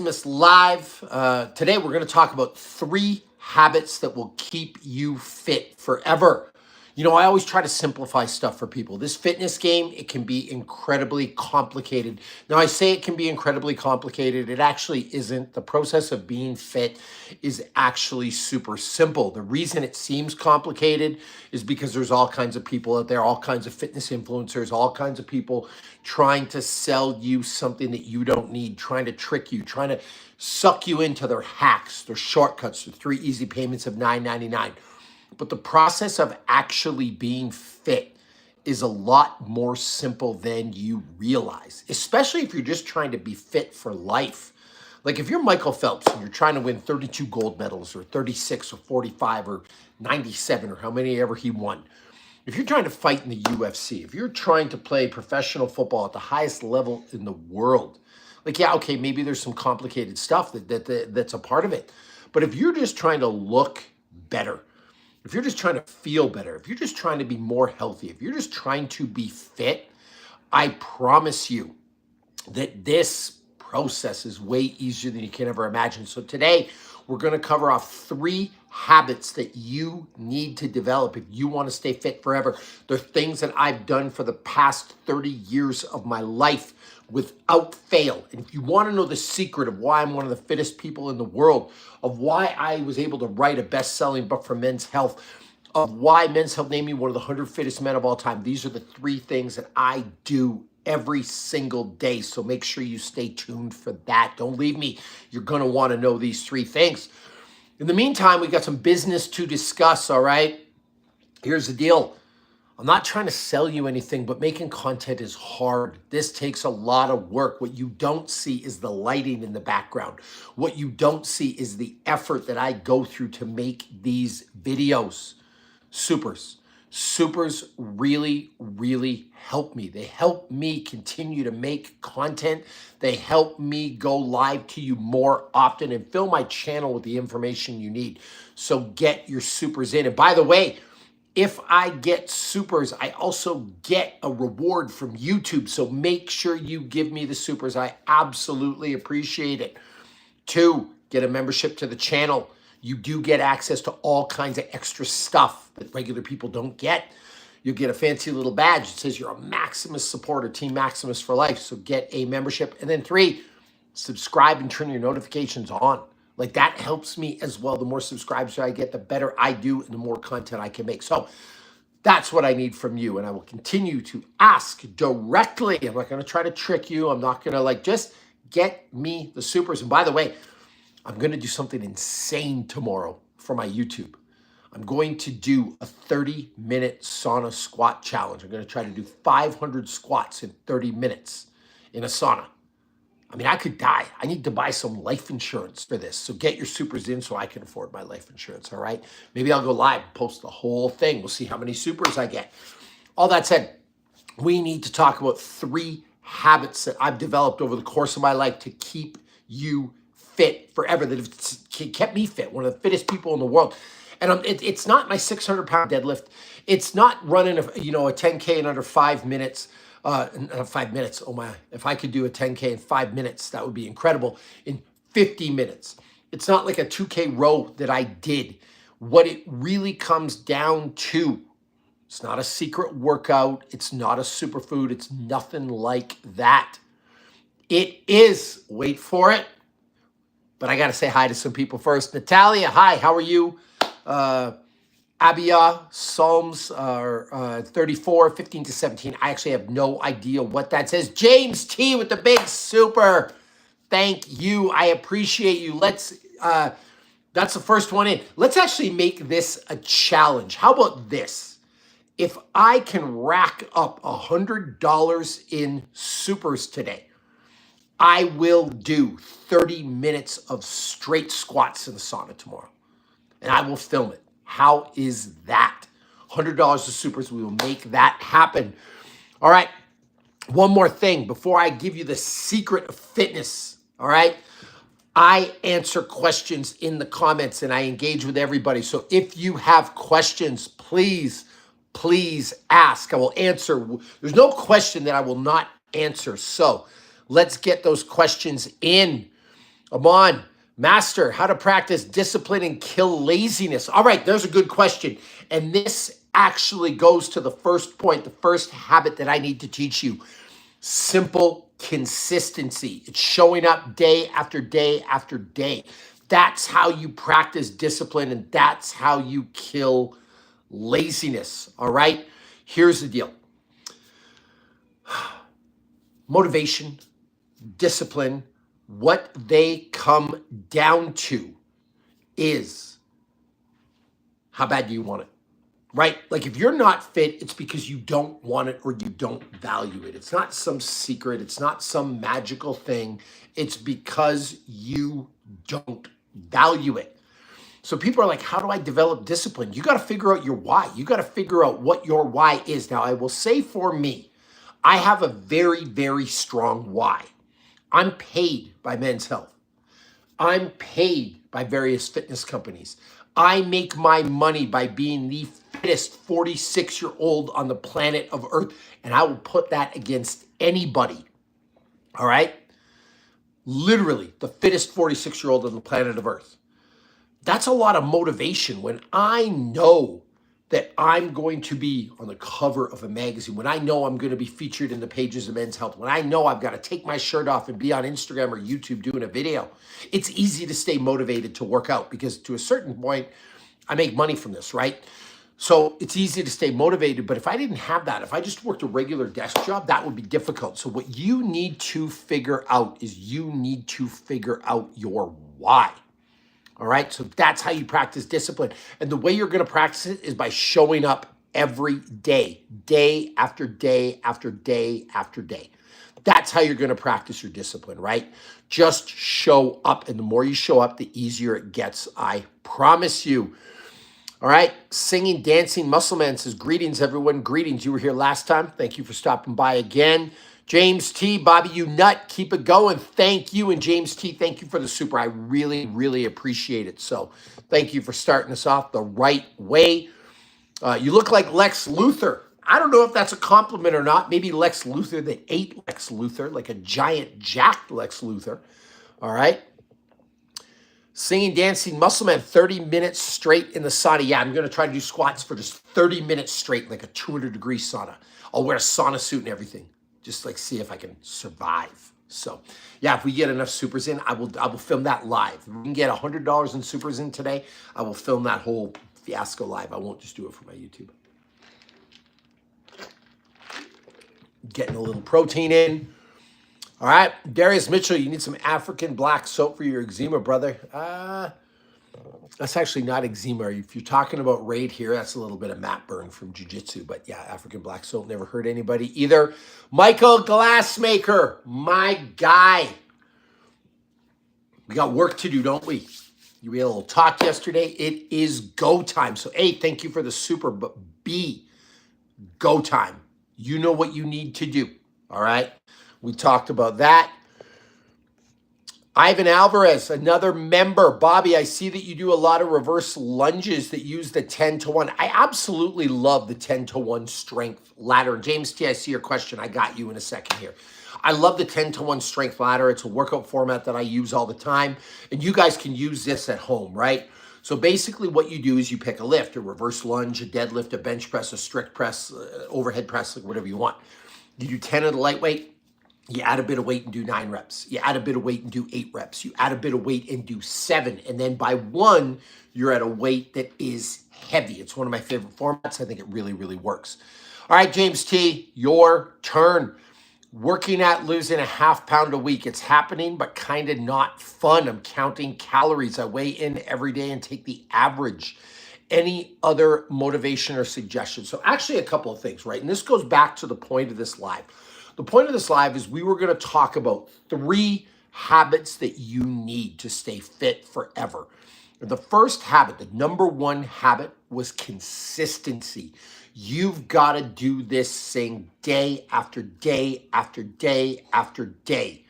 Maximus Live. Today we're going to talk about 3 habits that will keep you fit forever. You know, I always try to simplify stuff for people. This fitness game, it can be incredibly complicated. Now, I say it can be incredibly complicated. It actually isn't. The process of being fit is actually super simple. The reason it seems complicated is because there's all kinds of people out there, all kinds of fitness influencers, all kinds of people trying to sell you something that you don't need, trying to trick you, trying to suck you into their hacks, their shortcuts, their 3 easy payments of $9.99. But the process of actually being fit is a lot more simple than you realize, especially if you're just trying to be fit for life. Like if you're Michael Phelps and you're trying to win 32 gold medals or 36 or 45 or 97 or how many ever he won. If you're trying to fight in the UFC, if you're trying to play professional football at the highest level in the world, like, yeah, okay, maybe there's some complicated stuff that's a part of it. But if you're just trying to look better, if you're just trying to feel better, if you're just trying to be more healthy, if you're just trying to be fit, I promise you that this process is way easier than you can ever imagine. So today, we're going to cover off 3 habits that you need to develop if you want to stay fit forever. They're things that I've done for the past 30 years of my life without fail. And if you want to know the secret of why I'm one of the fittest people in the world, of why I was able to write a best-selling book for Men's Health, of why Men's Health named me one of the 100 fittest men of all time, these are the 3 things that I do every single day. So make sure you stay tuned for that. Don't leave me. You're going to want to know these 3 things. In the meantime, we got some business to discuss, all right? Here's the deal. I'm not trying to sell you anything, but making content is hard. This takes a lot of work. What you don't see is the lighting in the background. What you don't see is the effort that I go through to make these videos. Supers really, really help me. They help me continue to make content. They help me go live to you more often and fill my channel with the information you need. So get your supers in. And by the way, if I get supers, I also get a reward from YouTube. So make sure you give me the supers. I absolutely appreciate it. 2, get a membership to the channel. You do get access to all kinds of extra stuff that regular people don't get. You'll get a fancy little badge that says you're a Maximus supporter, Team Maximus for life. So get a membership. And then 3, subscribe and turn your notifications on. Like that helps me as well. The more subscribers I get, the better I do and the more content I can make. So that's what I need from you. And I will continue to ask directly. I'm not going to try to trick you. I'm not going to just get me the supers. And by the way, I'm going to do something insane tomorrow for my YouTube. I'm going to do a 30-minute sauna squat challenge. I'm going to try to do 500 squats in 30 minutes in a sauna. I mean, I could die. I need to buy some life insurance for this. So get your supers in so I can afford my life insurance, all right? Maybe I'll go live, post the whole thing. We'll see how many supers I get. All that said, we need to talk about 3 habits that I've developed over the course of my life to keep you fit forever, that have kept me fit, one of the fittest people in the world. And it's not my 600-pound deadlift. It's not running a 10K in under 5 minutes. 5 minutes. Oh my, if I could do a 10K in 5 minutes, that would be incredible. In 50 minutes. It's not like a 2K row that I did. What it really comes down to, it's not a secret workout. It's not a superfood. It's nothing like that. It is, wait for it, but I got to say hi to some people first. Natalia, hi, how are you? Abia, Psalms 34, 15 to 17. I actually have no idea what that says. James T with the big super. Thank you. I appreciate you. Let's, that's the first one in. Let's actually make this a challenge. How about this? If I can rack up $100 in supers today, I will do 30 minutes of straight squats in the sauna tomorrow. And I will film it. How is that? $100 of supers. We will make that happen. All right. One more thing before I give you the secret of fitness. All right. I answer questions in the comments and I engage with everybody. So if you have questions, please ask. I will answer. There's no question that I will not answer. So let's get those questions in. Amon, master, how to practice discipline and kill laziness. All right, there's a good question. And this actually goes to the first point, the first habit that I need to teach you. Simple consistency. It's showing up day after day after day. That's how you practice discipline, and that's how you kill laziness. All right? Here's the deal. Motivation, discipline, what they come down to is how bad do you want it? Right? Like if you're not fit, it's because you don't want it or you don't value it. It's not some secret. It's not some magical thing. It's because you don't value it. So people are like, how do I develop discipline? You got to figure out your why. You got to figure out what your why is. Now, I will say for me, I have a very, very strong why. I'm paid by Men's Health. I'm paid by various fitness companies. I make my money by being the fittest 46-year-old on the planet of Earth, and I will put that against anybody. All right? Literally, the fittest 46-year-old on the planet of Earth. That's a lot of motivation when I know that I'm going to be on the cover of a magazine, when I know I'm going to be featured in the pages of Men's Health, when I know I've got to take my shirt off and be on Instagram or YouTube doing a video. It's easy to stay motivated to work out because to a certain point, I make money from this, right? So it's easy to stay motivated, but if I didn't have that, if I just worked a regular desk job, that would be difficult. So what you need to figure out is you need to figure out your why. All right, so that's how you practice discipline. And the way you're going to practice it is by showing up every day, day after day after day after day. That's how you're going to practice your discipline, right? Just show up. And the more you show up, the easier it gets. I promise you. All right, Singing, Dancing, Muscle Man says, greetings, everyone. Greetings. You were here last time. Thank you for stopping by again. James T, Bobby, you nut. Keep it going. Thank you. And James T, thank you for the super. I really, really appreciate it. So thank you for starting us off the right way. You look like Lex Luthor. I don't know if that's a compliment or not. Maybe Lex Luthor that ate Lex Luthor, like a giant jacked Lex Luthor. All right. Singing, Dancing, Muscle Man, 30 minutes straight in the sauna. Yeah, I'm going to try to do squats for just 30 minutes straight, like a 200-degree sauna. I'll wear a sauna suit and everything. Just like see if I can survive. So yeah, if we get enough supers in, I will film that live. If we can get $100 in supers in today, I will film that whole fiasco live. I won't just do it for my YouTube. Getting a little protein in. All right, Darius Mitchell, you need some African black soap for your eczema, brother. That's actually not eczema. If you're talking about Raid here, that's a little bit of Matt Burn from Jiu-Jitsu. But yeah, African black soap, never hurt anybody either. Michael Glassmaker, my guy. We got work to do, don't we? You had a little talk yesterday. It is go time. So A, thank you for the super, but B, go time. You know what you need to do, all right? We talked about that. Ivan Alvarez, another member. Bobby, I see that you do a lot of reverse lunges that use the 10-to-1. I absolutely love the 10-to-1 strength ladder. James T, I see your question. I got you in a second here. I love the 10-to-1 strength ladder. It's a workout format that I use all the time. And you guys can use this at home, right? So basically what you do is you pick a lift, a reverse lunge, a deadlift, a bench press, a strict press, overhead press, like whatever you want. You do 10 of the lightweight. You add a bit of weight and do 9 reps. You add a bit of weight and do 8 reps. You add a bit of weight and do 7. And then by 1, you're at a weight that is heavy. It's one of my favorite formats. I think it really, really works. All right, James T, your turn. Working at losing a ½ pound a week. It's happening, but kind of not fun. I'm counting calories. I weigh in every day and take the average. Any other motivation or suggestions? So actually a couple of things, right? And this goes back to the point of this live. The point of this live is we were going to talk about 3 habits that you need to stay fit forever. The first habit, the number 1 habit, was consistency. You've got to do this thing day after day after day after day.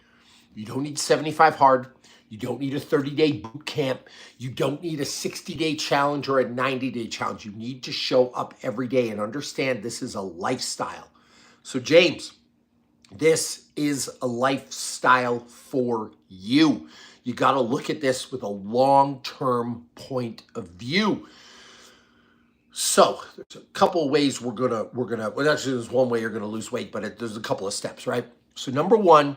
You don't need 75 hard. You don't need a 30-day boot camp. You don't need a 60-day challenge or a 90-day challenge. You need to show up every day and understand this is a lifestyle. So James, this is a lifestyle for you. You got to look at this with a long-term point of view. So there's a couple of ways we're gonna, well, actually there's one way you're gonna lose weight, but there's a couple of steps, right? So number one,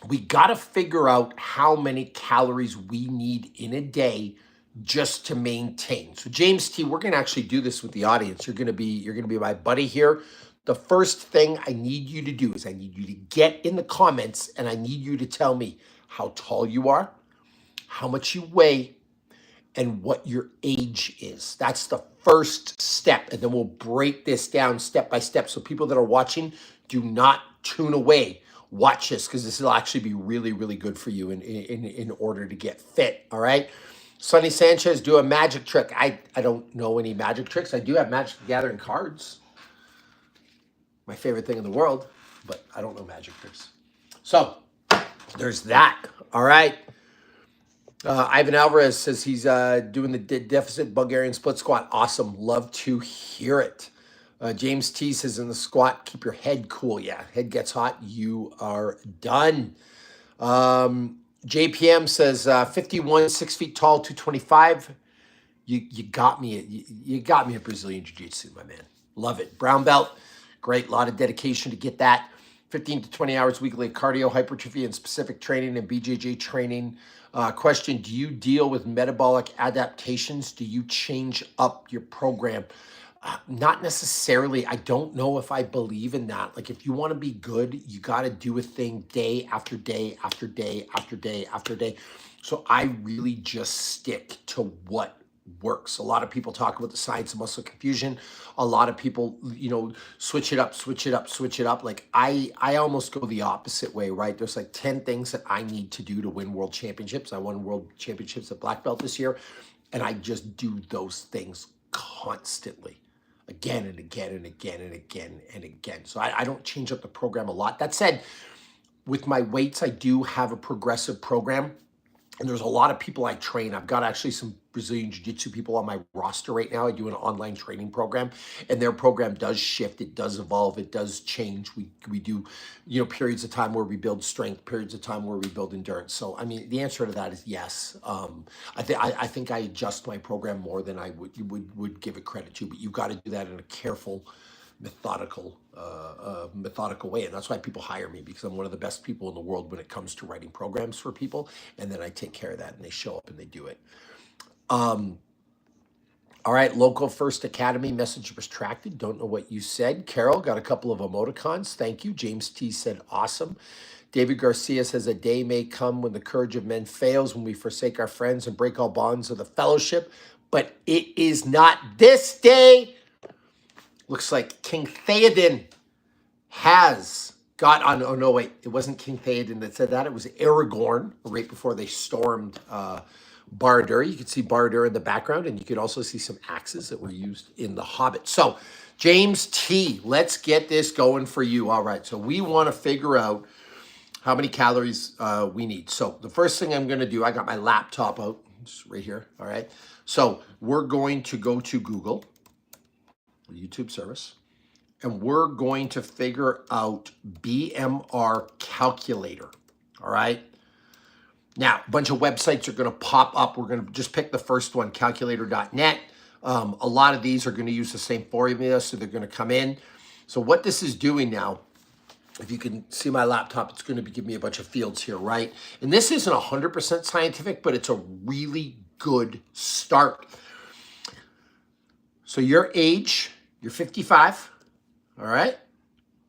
we gotta figure out how many calories we need in a day just to maintain. So James T, we're gonna actually do this with the audience. You're gonna be my buddy here. The first thing I need you to do is I need you to get in the comments and I need you to tell me how tall you are, how much you weigh, and what your age is. That's the first step. And then we'll break this down step by step. So people that are watching, do not tune away. Watch this, because this will actually be really, really good for you in order to get fit. All right. Sonny Sanchez, do a magic trick. I don't know any magic tricks. I do have Magic the Gathering cards. My favorite thing in the world, but I don't know magic tricks. So there's that. All right. Ivan Alvarez says he's doing the deficit Bulgarian split squat. Awesome. Love to hear it. James T says in the squat, keep your head cool. Yeah, head gets hot, you are done. JPM says 51, 6 feet tall, 225. You got me. You got me at Brazilian Jiu-Jitsu, my man. Love it. Brown belt. Great. Lot of dedication to get that. 15 to 20 hours weekly of cardio, hypertrophy, and specific training and BJJ training. Question, do you deal with metabolic adaptations? Do you change up your program? Not necessarily. I don't know if I believe in that. Like, if you want to be good, you got to do a thing day after day after day after day after day. So I really just stick to what works. A lot of people talk about the science of muscle confusion. A lot of people, switch it up, switch it up, switch it up. Like I almost go the opposite way, right? There's like 10 things that I need to do to win world championships. I won world championships at black belt this year, and I just do those things constantly, again and again and again and again and again. So I don't change up the program a lot. That said, with my weights, I do have a progressive program. And there's a lot of people I train. I've got actually some Brazilian Jiu-Jitsu people on my roster right now. I do an online training program, and their program does shift. It does evolve. It does change. We do, periods of time where we build strength, periods of time where we build endurance. So, I mean, the answer to that is yes. I think I adjust my program more than I would give it credit to, but you've got to do that in a careful, methodical way. And that's why people hire me, because I'm one of the best people in the world when it comes to writing programs for people. And then I take care of that, and they show up and they do it. All right. Local First Academy message retracted. Don't know what you said. Carol got a couple of emoticons. Thank you. James T said awesome. David Garcia says a day may come when the courage of men fails, when we forsake our friends and break all bonds of the fellowship, but it is not this day. Looks like King Theoden has got on. Oh, no, wait. It wasn't King Theoden that said that. It was Aragorn right before they stormed Barad-dûr. You could see Barad-dûr in the background, and you could also see some axes that were used in The Hobbit. So, James T, let's get this going for you. All right. So, we want to figure out how many calories we need. So, the first thing I'm going to do, I got my laptop out. It's right here. All right. So, we're going to go to Google, YouTube service, and we're going to figure out BMR calculator. All right. Now, a bunch of websites are going to pop up. We're going to just pick the first one, calculator.net. A lot of these are going to use the same formula, so they're going to come in. So what this is doing now, if you can see my laptop, it's going to be giving me a bunch of fields here, right? And this isn't 100% scientific, but it's a really good start. So your age, you're 55, all right?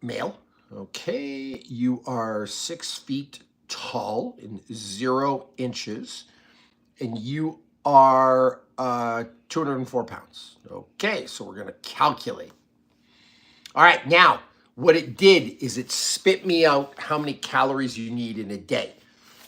Male. Okay, you are 6 feet tall in 0 inches, and you are 204 pounds. Okay, so we're going to calculate. All right, now, what it did is it spit me out how many calories you need in a day.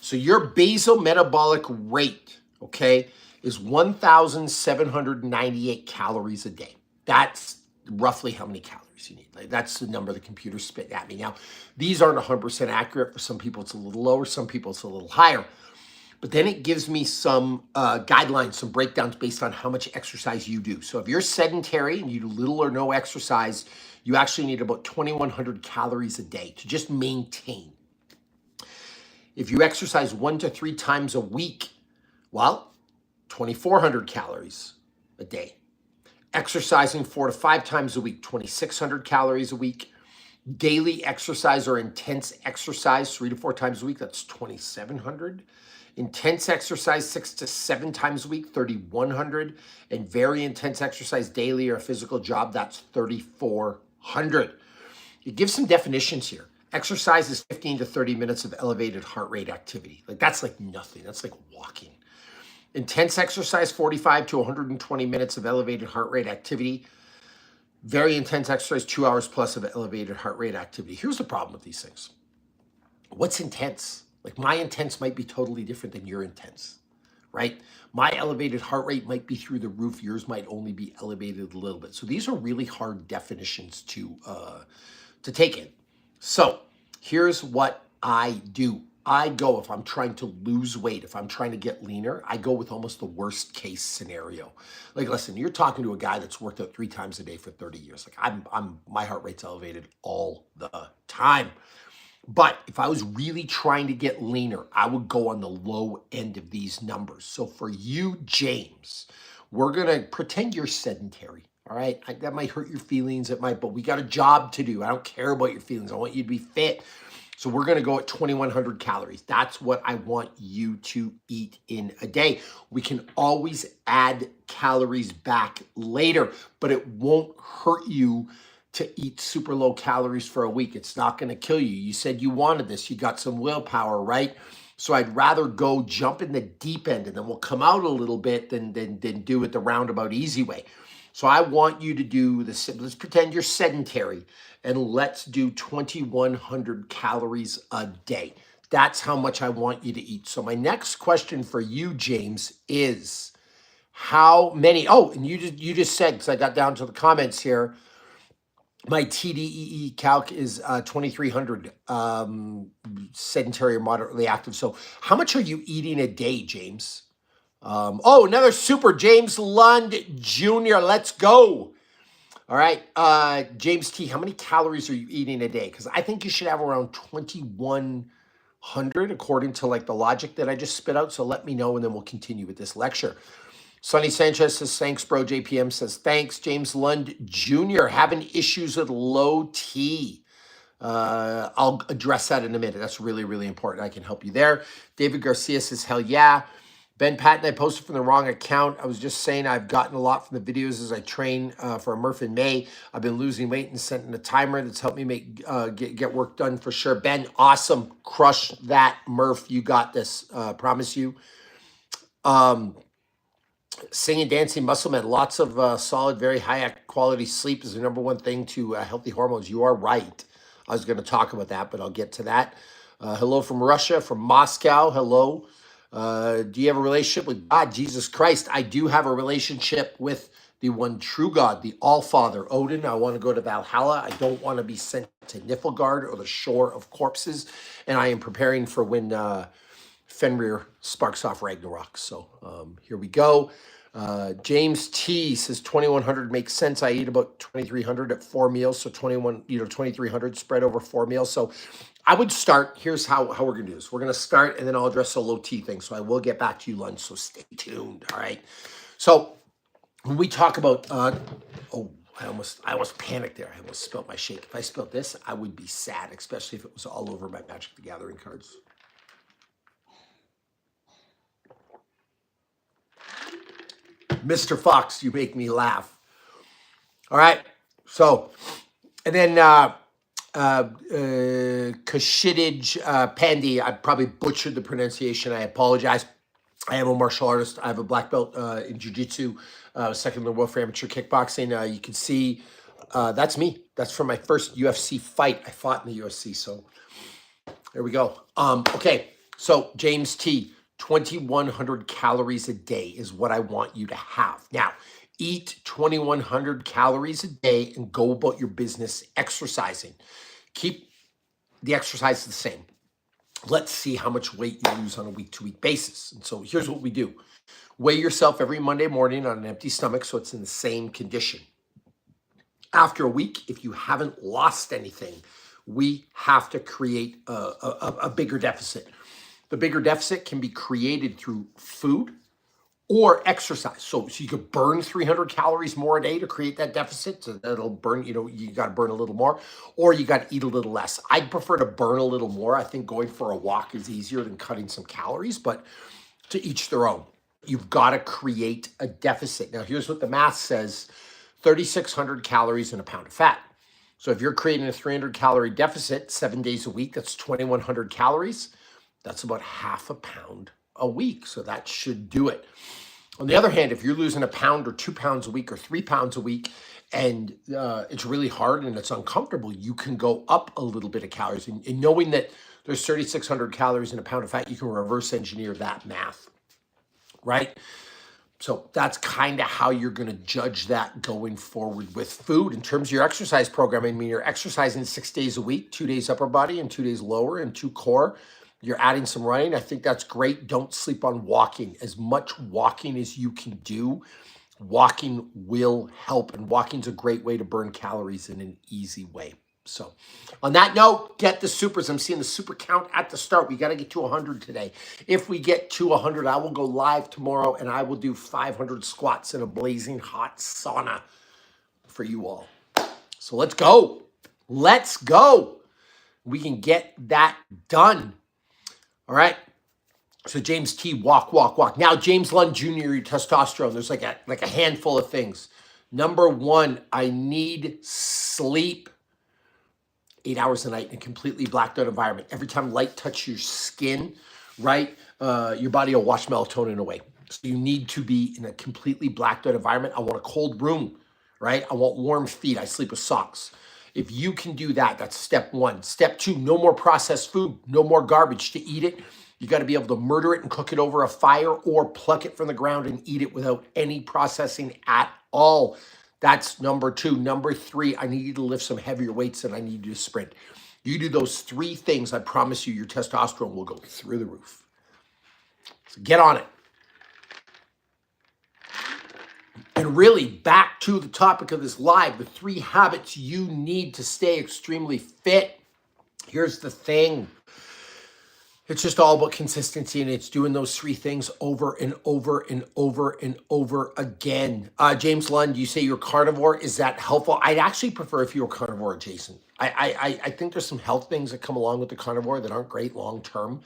So your basal metabolic rate, okay, is 1,798 calories a day. That's roughly how many calories you need. Like, that's the number the computer spit at me. Now, these aren't 100% accurate. For some people, it's a little lower. Some people, it's a little higher. But then it gives me some guidelines, some breakdowns based on how much exercise you do. So if you're sedentary and you do little or no exercise, you actually need about 2,100 calories a day to just maintain. If you exercise 1 to 3 times a week, well, 2,400 calories a day. Exercising 4 to 5 times a week, 2,600 calories a week. Daily exercise or intense exercise 3 to 4 times a week, that's 2,700. Intense exercise 6 to 7 times a week, 3,100. And very intense exercise daily or a physical job, that's 3,400. It gives some definitions here. Exercise is 15 to 30 minutes of elevated heart rate activity. Like that's like nothing. That's like walking. Intense exercise, 45 to 120 minutes of elevated heart rate activity. Very intense exercise, 2 hours plus of elevated heart rate activity. Here's the problem with these things. What's intense? Like my intense might be totally different than your intense, right? My elevated heart rate might be through the roof. Yours might only be elevated a little bit. So these are really hard definitions to take in. So here's what I do. I go, if I'm trying to lose weight, if I'm trying to get leaner, I go with almost the worst case scenario. Like, listen, you're talking to a guy that's worked out 3 times a day for 30 years. Like my heart rate's elevated all the time. But if I was really trying to get leaner, I would go on the low end of these numbers. So for you, James, we're going to pretend you're sedentary. All right. That might hurt your feelings. It might, but we got a job to do. I don't care about your feelings. I want you to be fit. So we're going to go at 2,100 calories. That's what I want you to eat in a day. We can always add calories back later, but it won't hurt you to eat super low calories for a week. It's not going to kill you. You said you wanted this. You got some willpower, right? So I'd rather go jump in the deep end and then we'll come out a little bit than do it the roundabout easy way. So I want you to do this. Let's pretend you're sedentary and let's do 2,100 calories a day. That's how much I want you to eat. So my next question for you, James, is how many? Oh, and you just said, because I got down to the comments here, my TDEE calc is 2,300 sedentary or moderately active. So how much are you eating a day, James? Oh, another super, James Lund Jr. Let's go. All right, James T, how many calories are you eating a day? Because I think you should have around 2,100 according to like the logic that I just spit out. So let me know and then we'll continue with this lecture. Sonny Sanchez says, thanks, bro. JPM says, thanks. James Lund Jr. having issues with low T. I'll address that in a minute. That's really, really important. I can help you there. David Garcia says, hell yeah. Ben Patton, I posted from the wrong account. I was just saying I've gotten a lot from the videos as I train for a Murph in May. I've been losing weight and setting a timer that's helped me make get work done for sure. Ben, awesome. Crush that, Murph. You got this. Promise you. Singing, dancing, muscle man. Lots of solid, very high quality sleep is the number one thing to healthy hormones. You are right. I was going to talk about that, but I'll get to that. Hello from Russia, from Moscow. Hello. Do you have a relationship with God, Jesus Christ? I do have a relationship with the one true God, the All-Father, Odin. I want to go to Valhalla. I don't want to be sent to Niflgaard or the shore of corpses. And I am preparing for when Fenrir sparks off Ragnarok. So here we go. James T says 2,100 makes sense. I eat about 2,300 at 4 meals. So 2,300 spread over 4 meals. So I would start, here's how we're going to do this. We're going to start and then I'll address the low T thing. So I will get back to you, lunch. So stay tuned. All right. So when we talk about, oh, I almost panicked there. I almost spilled my shake. If I spilled this, I would be sad, especially if it was all over my Magic the Gathering cards. Mr. Fox, you make me laugh. All right. So, and then Kashidij Pandi, I probably butchered the pronunciation. I apologize. I am a martial artist. I have a black belt in jiu-jitsu, second in the world for amateur kickboxing. You can see that's me. That's from my first UFC fight. I fought in the UFC. So there we go. Okay. So James T, 2,100 calories a day is what I want you to have. Now, eat 2,100 calories a day and go about your business exercising. Keep the exercise the same. Let's see how much weight you lose on a week-to-week basis. And so here's what we do. Weigh yourself every Monday morning on an empty stomach so it's in the same condition. After a week, if you haven't lost anything, we have to create a bigger deficit. The bigger deficit can be created through food or exercise. So you could burn 300 calories more a day to create that deficit. So that'll burn, you got to burn a little more, or you got to eat a little less. I'd prefer to burn a little more. I think going for a walk is easier than cutting some calories, but to each their own. You've got to create a deficit. Now, here's what the math says: 3,600 calories in a pound of fat. So if you're creating a 300 calorie deficit 7 days a week, that's 2,100 calories. That's about half a pound a week. So that should do it. On the other hand, if you're losing a pound or 2 pounds a week or 3 pounds a week, and it's really hard and it's uncomfortable, you can go up a little bit of calories. And knowing that there's 3,600 calories in a pound of fat, you can reverse engineer that math, right? So that's kind of how you're going to judge that going forward with food. In terms of your exercise program, I mean, you're exercising 6 days a week, 2 days upper body and 2 days lower and 2 core. You're adding some running. I think that's great. Don't sleep on walking. As much walking as you can do, walking will help. And walking's a great way to burn calories in an easy way. So on that note, get the supers. I'm seeing the super count at the start. We got to get to 100 today. If we get to 100, I will go live tomorrow and I will do 500 squats in a blazing hot sauna for you all. So let's go. Let's go. We can get that done. All right. So James T, walk, walk, walk. Now, James Lund Jr., your testosterone. There's like a handful of things. Number one, I need sleep. 8 hours a night in a completely blacked out environment. Every time light touches your skin, right, your body will wash melatonin away. So you need to be in a completely blacked out environment. I want a cold room, right? I want warm feet. I sleep with socks. If you can do that, that's step one. Step two, no more processed food, no more garbage. To eat it, you got to be able to murder it and cook it over a fire or pluck it from the ground and eat it without any processing at all. That's number two. Number three, I need you to lift some heavier weights and I need you to sprint. You do those 3 things, I promise you, your testosterone will go through the roof. So get on it. And really, back to the topic of this live, the 3 habits you need to stay extremely fit. Here's the thing. It's just all about consistency, and it's doing those 3 things over and over and over and over again. James Lund, you say you're carnivore. Is that helpful? I'd actually prefer if you were carnivore adjacent. I think there's some health things that come along with the carnivore that aren't great long term.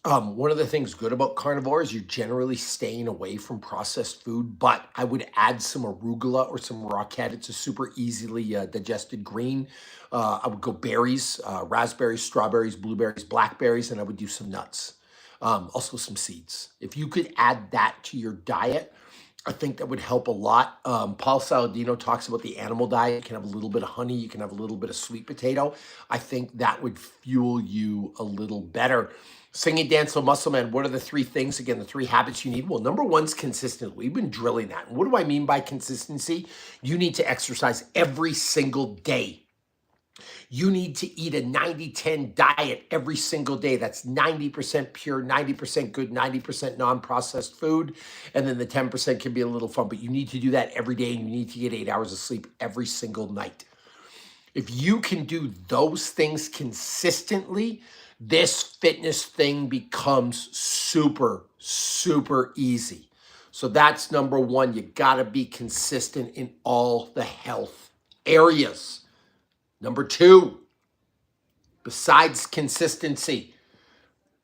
One of the things good about carnivore is you're generally staying away from processed food, but I would add some arugula or some rocket. It's a super easily digested green. I would go berries, raspberries, strawberries, blueberries, blackberries, and I would do some nuts. Also some seeds. If you could add that to your diet, I think that would help a lot. Paul Saladino talks about the animal diet. You can have a little bit of honey. You can have a little bit of sweet potato. I think that would fuel you a little better. Singing, dance, so muscle man. What are the 3 things? Again, the 3 habits you need. Well, number one's consistent. We've been drilling that. And what do I mean by consistency? You need to exercise every single day. You need to eat a 90-10 diet every single day. That's 90% pure, 90% good, 90% non-processed food. And then the 10% can be a little fun, but you need to do that every day and you need to get 8 hours of sleep every single night. If you can do those things consistently, this fitness thing becomes super, super easy. So that's number one. You got to be consistent in all the health areas. Number 2, besides consistency,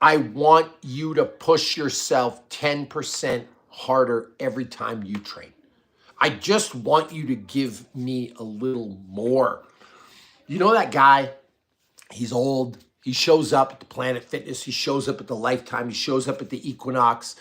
I want you to push yourself 10% harder every time you train. I just want you to give me a little more. You know that guy? He's old. He shows up at the Planet Fitness. He shows up at the Lifetime. He shows up at the Equinox.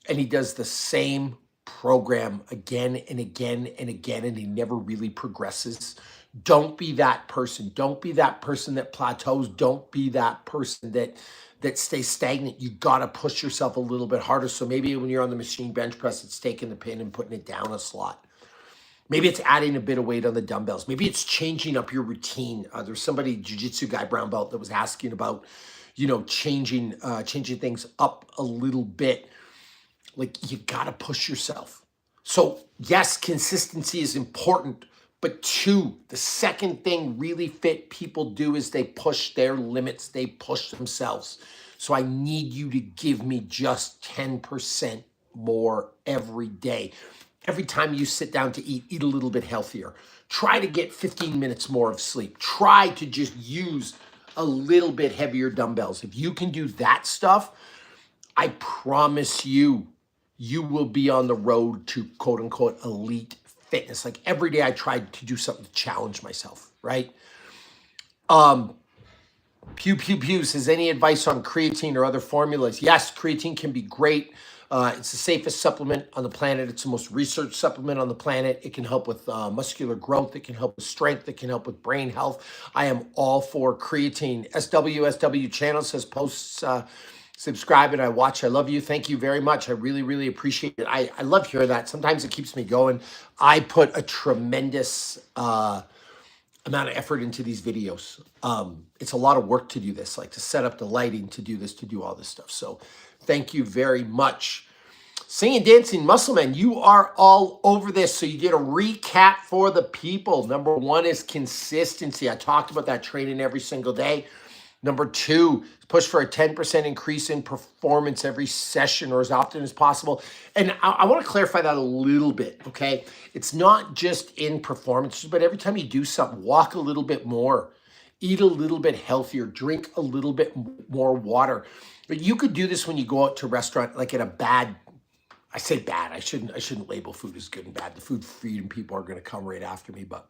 And he does the same program again and again and again. And he never really progresses. Don't be that person. Don't be that person that plateaus. Don't be that person that stays stagnant. You got to push yourself a little bit harder. So maybe when you're on the machine bench press, it's taking the pin and putting it down a slot. Maybe it's adding a bit of weight on the dumbbells. Maybe it's changing up your routine. There's somebody, jiu-jitsu guy, brown belt, that was asking about, changing things up a little bit. Like, you got to push yourself. So yes, consistency is important. But 2, the second thing really fit people do is they push their limits. They push themselves. So I need you to give me just 10% more every day. Every time you sit down to eat a little bit healthier. Try to get 15 minutes more of sleep. Try to just use a little bit heavier dumbbells. If you can do that stuff, I promise you, you will be on the road to quote unquote elite fitness. Like every day I tried to do something to challenge myself, right? Pew says, any advice on creatine or other formulas? Yes, creatine can be great. It's the safest supplement on the planet. It's the most researched supplement on the planet. It can help with muscular growth. It can help with strength. It can help with brain health. I am all for creatine. SW channel says posts, subscribe and I watch. I love you. Thank you very much. I really, really appreciate it. I love hearing that. Sometimes it keeps me going. I put a tremendous amount of effort into these videos. It's a lot of work to do this, like to set up the lighting, to do this, to do all this stuff. So thank you very much. Singing, dancing, muscle man, you are all over this. So you did a recap for the people. Number one is consistency. I talked about that, training every single day. Number two, push for a 10% increase in performance every session or as often as possible. And I want to clarify that a little bit, okay? It's not just in performance, but every time you do something, walk a little bit more, eat a little bit healthier, drink a little bit more water. But you could do this when you go out to a restaurant, like at a bad, I say bad, I shouldn't label food as good and bad. The food freedom people are going to come right after me, but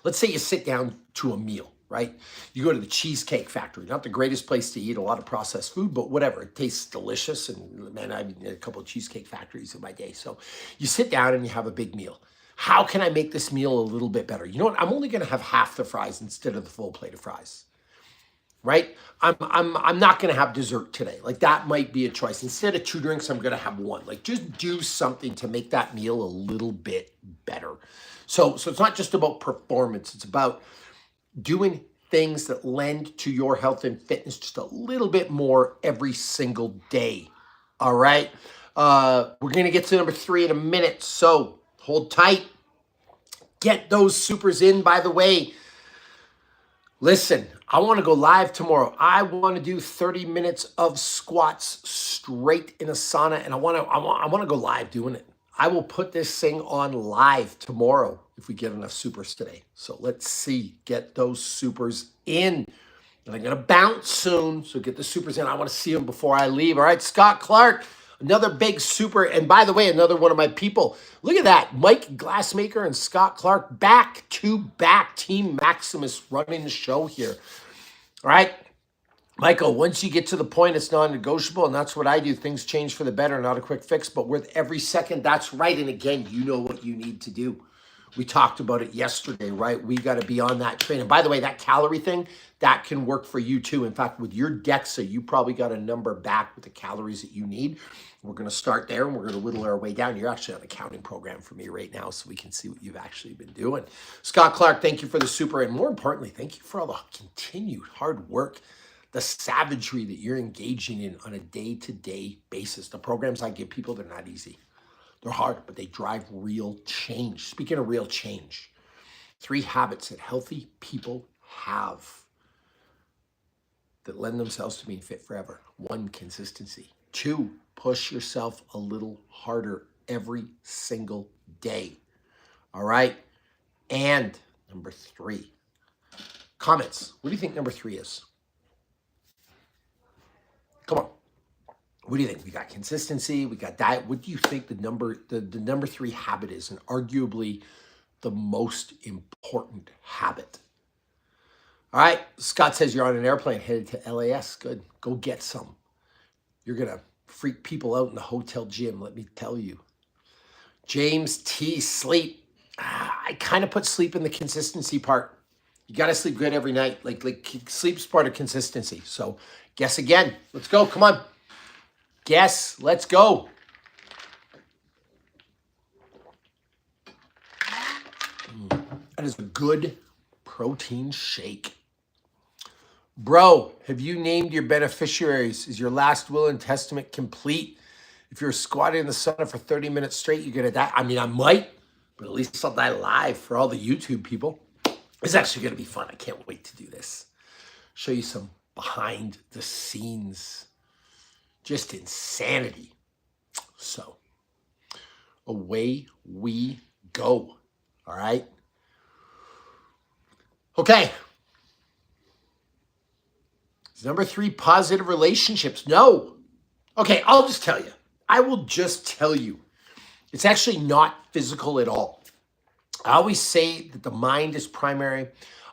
let's say you sit down to a meal, right? You go to the Cheesecake Factory, not the greatest place to eat a lot of processed food, but whatever, it tastes delicious. And man, I've eaten a couple of Cheesecake Factories in my day. So you sit down and you have a big meal. How can I make this meal a little bit better? You know what? I'm only going to have half the fries instead of the full plate of fries, right? I'm not going to have dessert today. Like that might be a choice. Instead of 2 drinks, I'm going to have 1. Like just do something to make that meal a little bit better. So it's not just about performance. It's about doing things that lend to your health and fitness just a little bit more every single day. All right. We're going to get to number 3 in a minute. So hold tight. Get those supers in, by the way. Listen, I want to go live tomorrow. I want to do 30 minutes of squats straight in a sauna, and I want to go live doing it. I will put this thing on live tomorrow if we get enough supers today. So let's see, get those supers in. And I'm going to bounce soon, so get the supers in. I want to see them before I leave. All right, Scott Clark, another big super. And by the way, another one of my people. Look at that, Mike Glassmaker and Scott Clark, back-to-back Team Maximus running the show here. All right. Michael, once you get to the point, it's non-negotiable, and that's what I do. Things change for the better, not a quick fix, but worth every second. That's right. And again, you know what you need to do. We talked about it yesterday, right? We got to be on that train. And by the way, that calorie thing, that can work for you too. In fact, with your DEXA, you probably got a number back with the calories that you need. We're going to start there and we're going to whittle our way down. You're actually on a counting program for me right now, so we can see what you've actually been doing. Scott Clark, thank you for the super. And more importantly, thank you for all the continued hard work, the savagery that you're engaging in on a day-to-day basis. The programs I give people, they're not easy. They're hard, but they drive real change. Speaking of real change, 3 habits that healthy people have that lend themselves to being fit forever. 1, consistency. 2, push yourself a little harder every single day. All right? And number 3, comments. What do you think number 3 is? Come on. What do you think? We got consistency, we got diet. What do you think the number 3 habit is, and arguably the most important habit? All right, Scott says you're on an airplane headed to LAS. Good, go get some. You're gonna freak people out in the hotel gym, let me tell you. James T, sleep. I kind of put sleep in the consistency part. You got to sleep good every night. Like sleep's part of consistency. So guess again. Let's go. Come on. Guess. Let's go. That is a good protein shake. Bro, have you named your beneficiaries? Is your last will and testament complete? If you're squatting in the sauna for 30 minutes straight, you're going to die. I mean, I might, but at least I'll die live for all the YouTube people. It's actually going to be fun. I can't wait to do this. Show you some behind the scenes. Just insanity. So away we go. All right. Okay. Number 3, positive relationships. No. Okay, I'll just tell you. I will just tell you. It's actually not physical at all. I always say that the mind is primary.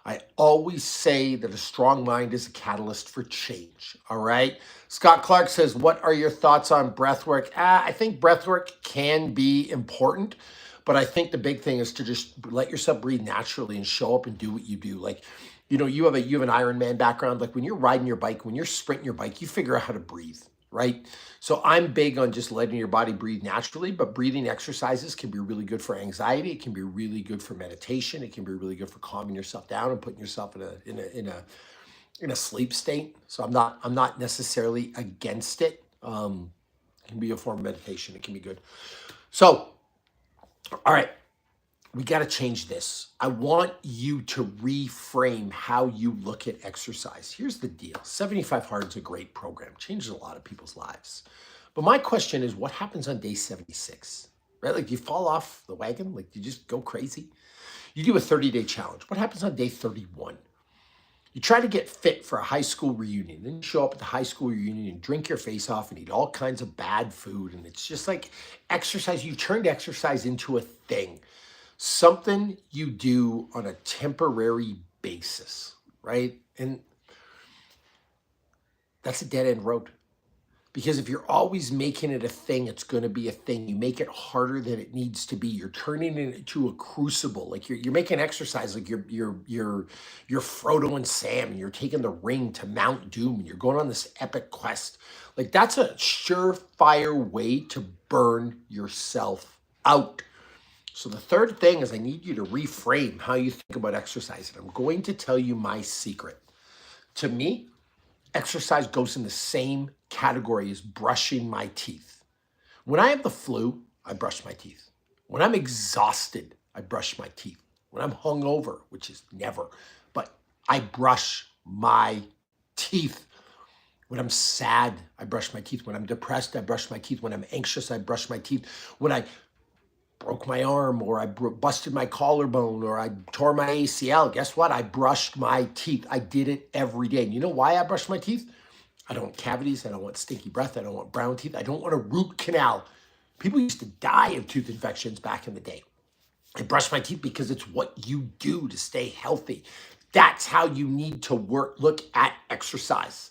I always say that a strong mind is a catalyst for change. All right. Scott Clark says, what are your thoughts on breath work? I think breath work can be important, but I think the big thing is to just let yourself breathe naturally and show up and do what you do. Like, you know, you have an Ironman background. Like when you're riding your bike, when you're sprinting your bike, you figure out how to breathe, right? So I'm big on just letting your body breathe naturally, but breathing exercises can be really good for anxiety. It can be really good for meditation. It can be really good for calming yourself down and putting yourself in a sleep state. So I'm not necessarily against it. It can be a form of meditation. It can be good. So, all right, we got to change this. I want you to reframe how you look at exercise. Here's the deal. 75 Hard is a great program. Changes a lot of people's lives. But my question is, what happens on day 76? Right? Like, do you fall off the wagon? Like, do you just go crazy? You do a 30-day challenge. What happens on day 31? You try to get fit for a high school reunion. Then you show up at the high school reunion and drink your face off and eat all kinds of bad food. And it's just like exercise. You turned exercise into a thing. Something you do on a temporary basis, right? And that's a dead end road. Because if you're always making it a thing, it's going to be a thing. You make it harder than it needs to be. You're turning it into a crucible. Like you're making exercise like you're Frodo and Sam, and you're taking the ring to Mount Doom, and you're going on this epic quest. Like that's a surefire way to burn yourself out. So the third thing is I need you to reframe how you think about exercise. And I'm going to tell you my secret. To me, exercise goes in the same category as brushing my teeth. When I have the flu, I brush my teeth. When I'm exhausted, I brush my teeth. When I'm hungover, which is never, but I brush my teeth. When I'm sad, I brush my teeth. When I'm depressed, I brush my teeth. When I'm anxious, I brush my teeth. When I broke my arm or I busted my collarbone or I tore my ACL, guess what? I brushed my teeth. I did it every day. And you know why I brush my teeth? I don't want cavities. I don't want stinky breath. I don't want brown teeth. I don't want a root canal. People used to die of tooth infections back in the day. I brush my teeth because it's what you do to stay healthy. That's how you need to look at exercise.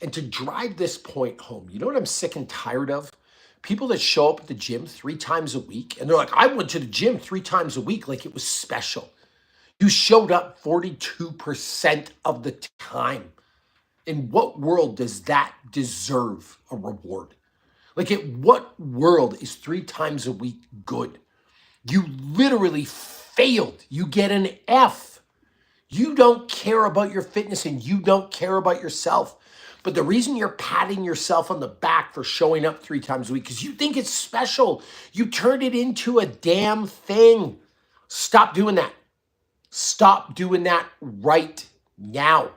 And to drive this point home, you know what I'm sick and tired of? People that show up at the gym 3 times a week, and they're like, I went to the gym 3 times a week like it was special. You showed up 42% of the time. In what world does that deserve a reward? Like, in what world is 3 times a week good? You literally failed. You get an F. You don't care about your fitness and you don't care about yourself. But the reason you're patting yourself on the back for showing up 3 times a week because you think it's special. You turned it into a damn thing. Stop doing that. Stop doing that right now.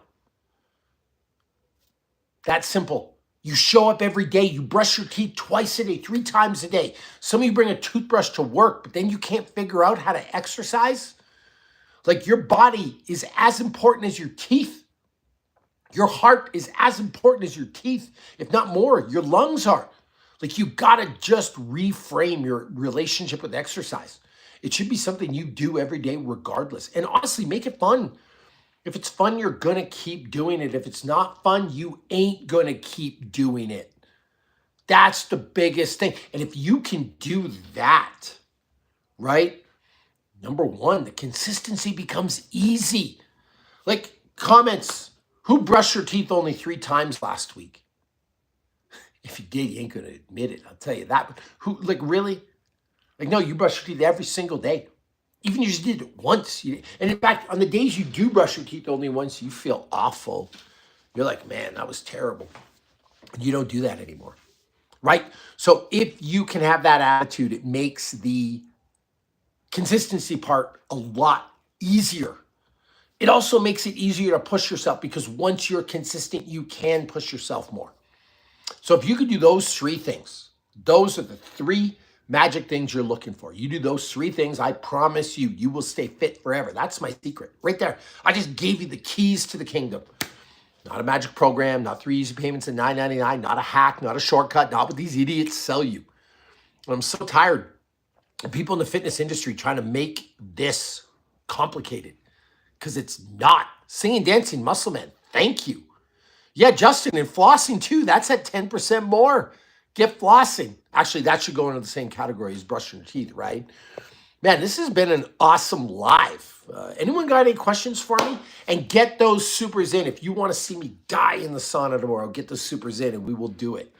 That's simple. You show up every day. You brush your teeth twice a day, 3 times a day. Some of you bring a toothbrush to work, but then you can't figure out how to exercise. Like your body is as important as your teeth. Your heart is as important as your teeth, if not more. Your lungs are. Like you gotta just reframe your relationship with exercise. It should be something you do every day regardless. And honestly, make it fun. If it's fun, you're gonna keep doing it. If it's not fun, you ain't gonna keep doing it. That's the biggest thing. And if you can do that, right? Number 1, the consistency becomes easy. Like comments. Who brushed your teeth only 3 times last week? If you did, you ain't going to admit it. I'll tell you that. But who, like, really? Like, no, you brush your teeth every single day. Even if you just did it once. And in fact, on the days you do brush your teeth only once, you feel awful. You're like, man, that was terrible. You don't do that anymore, right? So if you can have that attitude, it makes the consistency part a lot easier. It also makes it easier to push yourself because once you're consistent, you can push yourself more. So if you could do those three things, those are the three magic things you're looking for. You do those three things, I promise you, you will stay fit forever. That's my secret right there. I just gave you the keys to the kingdom. Not a magic program, not 3 easy payments at $9.99, not a hack, not a shortcut, not what these idiots sell you. I'm so tired of people in the fitness industry trying to make this complicated because it's not. Singing, dancing, muscle man, thank you. Yeah, Justin, and flossing too. That's at 10% more. Get flossing. Actually, that should go into the same category as brushing your teeth, right? Man, this has been an awesome live. Anyone got any questions for me? And get those supers in. If you want to see me die in the sauna tomorrow, get those supers in and we will do it.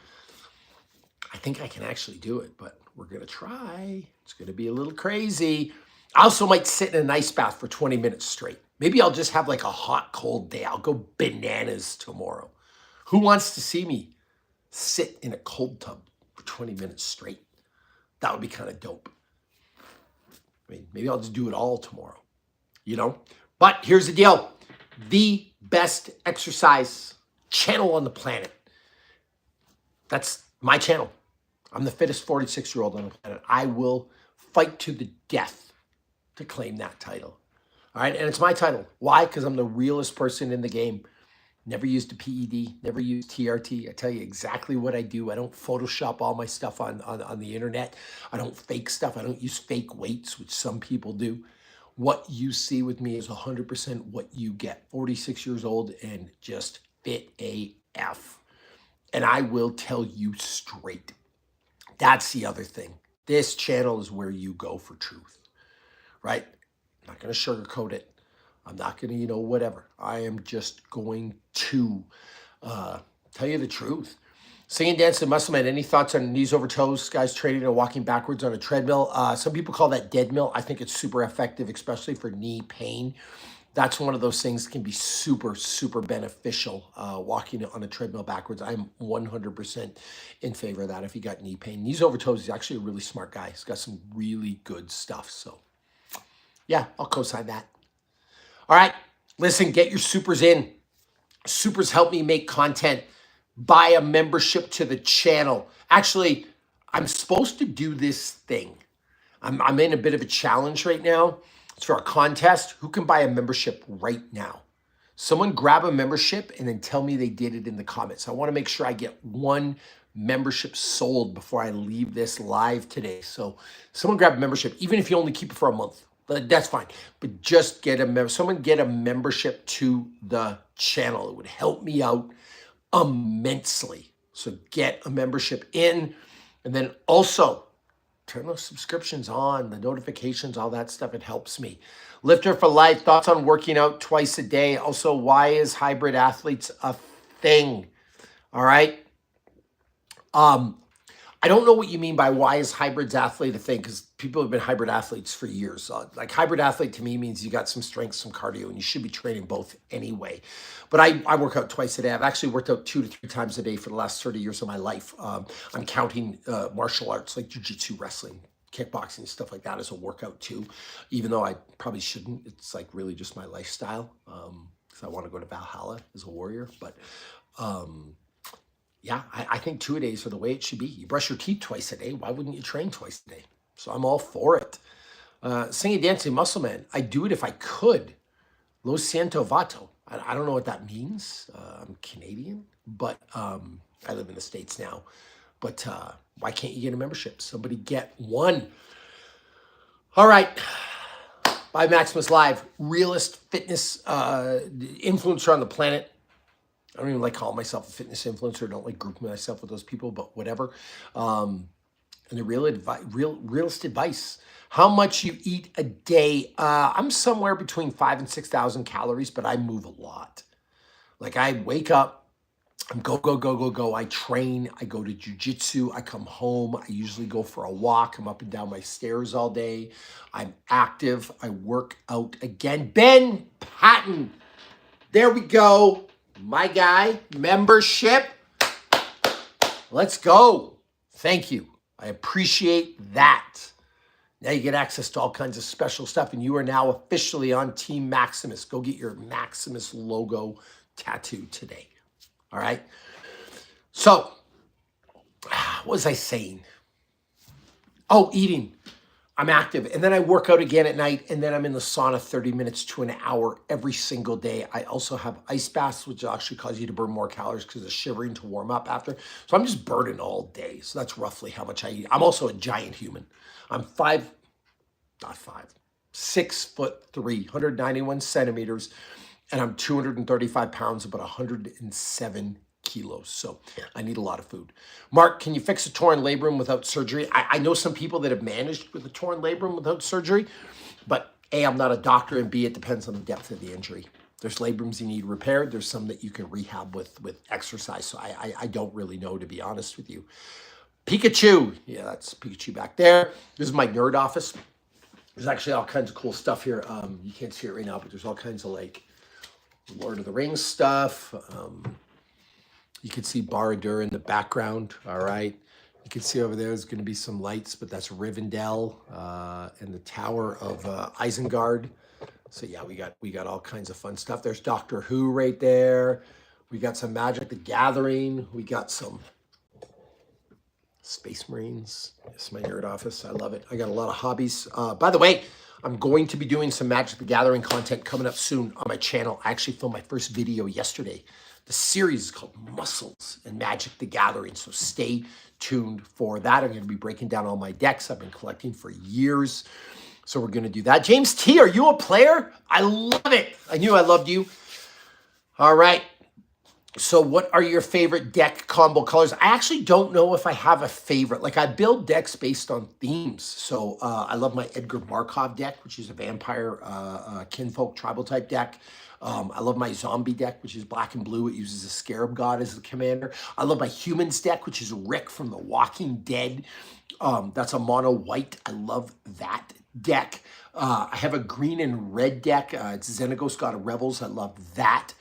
I think I can actually do it, but we're going to try. It's going to be a little crazy. I also might sit in an ice bath for 20 minutes straight. Maybe I'll just have like a hot, cold day. I'll go bananas tomorrow. Who wants to see me sit in a cold tub for 20 minutes straight? That would be kind of dope. I mean, maybe I'll just do it all tomorrow, you know? But here's the deal. The best exercise channel on the planet. That's my channel. I'm the fittest 46-year-old on the planet. I will fight to the death to claim that title. All right, and it's my title. Why? Because I'm the realest person in the game. Never used a PED, never used TRT. I tell you exactly what I do. I don't Photoshop all my stuff on the internet. I don't fake stuff. I don't use fake weights, which some people do. What you see with me is 100% what you get. 46 years old and just fit AF. And I will tell you straight. That's the other thing. This channel is where you go for truth, right? I'm not going to sugarcoat it. I'm not going to, whatever. I am just going to tell you the truth. Singing, dancing, muscle man. Any thoughts on knees over toes, guys training or walking backwards on a treadmill? Some people call that dead mill. I think it's super effective, especially for knee pain. That's one of those things that can be super, super beneficial, walking on a treadmill backwards. I'm 100% in favor of that if you got knee pain. Knees over toes is actually a really smart guy. He's got some really good stuff. So, yeah, I'll co-sign that. All right, listen, get your supers in. Supers help me make content. Buy a membership to the channel. Actually, I'm supposed to do this thing. I'm in a bit of a challenge right now. It's for a contest. Who can buy a membership right now? Someone grab a membership and then tell me they did it in the comments. I want to make sure I get one membership sold before I leave this live today. So someone grab a membership, even if you only keep it for a month. That's fine. But just get someone get a membership to the channel. It would help me out immensely. So get a membership in, and then also turn those subscriptions on, the notifications, all that stuff. It helps me. Lifter for life. Thoughts on working out twice a day. Also, why is hybrid athletes a thing? All right. I don't know what you mean by why is hybrids athlete a thing, because people have been hybrid athletes for years. Like hybrid athlete to me means you got some strength, some cardio, and you should be training both anyway. But I work out twice a day. I've actually worked out 2 to 3 times a day for the last 30 years of my life. I'm counting martial arts like jiu-jitsu, wrestling, kickboxing, stuff like that as a workout too, even though I probably shouldn't. It's like really just my lifestyle, because I want to go to Valhalla as a warrior. But yeah, I think 2 days are the way it should be. You brush your teeth twice a day. Why wouldn't you train twice a day? So I'm all for it. Singing, dancing, muscle man. I do it if I could. Lo siento vato. I don't know what that means. I'm Canadian, but I live in the States now. But why can't you get a membership? Somebody get one. All right. By Maximus Live, realest fitness influencer on the planet. I don't even like calling myself a fitness influencer. I don't like grouping myself with those people, but whatever. And the realest advice. How much you eat a day? I'm somewhere between 5,000 and 6,000 calories, but I move a lot. Like I wake up, I'm go. I train. I go to jiu-jitsu. I come home. I usually go for a walk. I'm up and down my stairs all day. I'm active. I work out again. Ben Patton. There we go. My guy, membership. Let's go. Thank you. I appreciate that. Now you get access to all kinds of special stuff, and you are now officially on Team Maximus. Go get your Maximus logo tattoo today. All right. So, what was I saying? Oh, eating. I'm active. And then I work out again at night, and then I'm in the sauna 30 minutes to an hour every single day. I also have ice baths, which actually cause you to burn more calories because of shivering to warm up after. So I'm just burning all day. So that's roughly how much I eat. I'm also a giant human. I'm 6'3", 191 centimeters, and I'm 235 pounds, about 107 kilos. So I need a lot of food. Mark, can you fix a torn labrum without surgery? I know some people that have managed with a torn labrum without surgery, but A, I'm not a doctor, and B, it depends on the depth of the injury. There's labrums you need repaired. There's some that you can rehab with exercise. So I don't really know, to be honest with you. Pikachu. Yeah, that's Pikachu back there. This is my nerd office. There's actually all kinds of cool stuff here. You can't see it right now, but there's all kinds of like Lord of the Rings stuff. You can see Barad-dûr in the background. All right. You can see over there's going to be some lights, but that's Rivendell and the Tower of Isengard. So yeah, we got all kinds of fun stuff. There's Doctor Who right there. We got some Magic the Gathering. We got some Space Marines. It's my nerd office. I love it. I got a lot of hobbies. By the way, I'm going to be doing some Magic the Gathering content coming up soon on my channel. I actually filmed my first video yesterday. The series is called Muscles and Magic the Gathering, so stay tuned for that. I'm going to be breaking down all my decks I've been collecting for years, so we're going to do that. James T, are you a player? I love it. I knew I loved you. All right. So what are your favorite deck combo colors? I actually don't know if I have a favorite. Like I build decks based on themes. So I love my Edgar Markov deck, which is a vampire kinfolk tribal type deck. I love my zombie deck, which is black and blue. It uses a scarab god as the commander. I love my humans deck, which is Rick from The Walking Dead. That's a mono white. I love that deck. I have a green and red deck. It's Xenagos, God of Rebels. I love that.